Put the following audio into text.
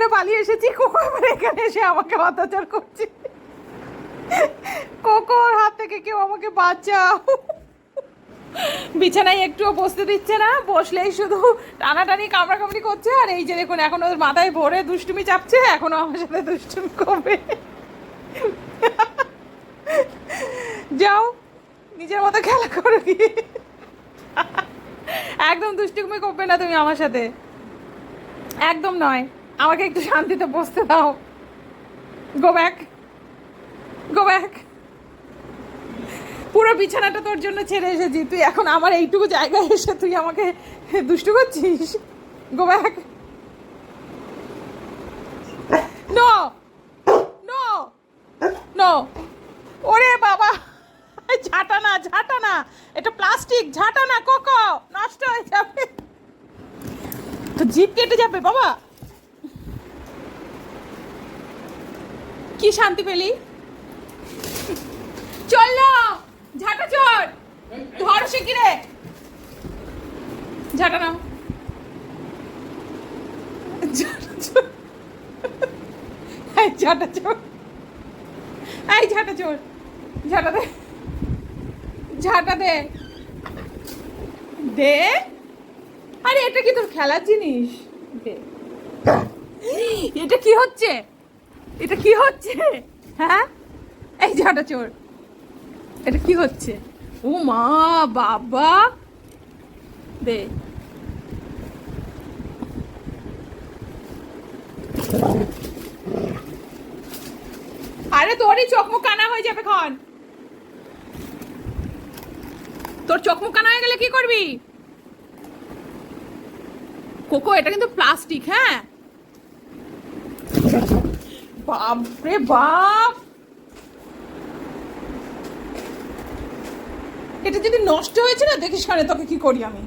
ওখানে পালিয়ে এসেছি, কোকো এবার এখানে এসে আমাকে অত্যাচার করছে। কোকোর হাত থেকে কেউ আমাকে বাঁচাও। বিছানায় একটুও বসতে দিচ্ছে না, বসলেই শুধু টানাটানি কামড়াকামড়ি করছে। আর এই যে দেখুন, এখন ওর মাথায় ভরে দুষ্টুমি চাপছে, এখনো আমার সাথে দুষ্টুমি করবে। যাও নিজের মতো খেলা করো গিয়ে। একদম দুষ্টুমি করবে না তুমি আমার সাথে, একদম নয়। আমাকে একটু শান্তিতে বসতে দাও। Go back, go back. পুরো বিছানাটা তোর জন্য ছেড়ে এসেছি, তুই এখন আমার এইটুকু জায়গায় এসে তুই আমাকে দুষ্টু করছিস। Go back. No no no. ওরে বাবা, ঝাঁটা না, ঝাঁটা না, এটা প্লাস্টিক, ঝাঁটা না কোকো, নষ্ট হয়ে যাবে তো, জিভ কেটে যাবে বাবা। কি শান্তি পেলি? চললো ঝাঁটা চোর, ধর শিগগিরে ঝাঁটা নাও। এই ঝাঁটা চোর, এই ঝাঁটা চোর, ঝাঁটা দে, ঝাঁটা দে, দে। আরে এটা কি তোর খেলার জিনিস? দে। এটা কি হচ্ছে? এটা কি হচ্ছে? হ্যাঁ, এই ঝাঁটা চোর, এটা কি হচ্ছে? ও মা বাবা, দে। আরে তোরই চোখ মুখ কানা হয়ে যাবে খন, তোর চোখ মুখ কানা হয়ে গেলে কি করবি? কোকো এটা কিন্তু প্লাস্টিক, হ্যাঁ। বাপরে বাপ, এটা যদি নষ্ট হয়েছে না, দেখিস কানে তোকে কি করি আমি।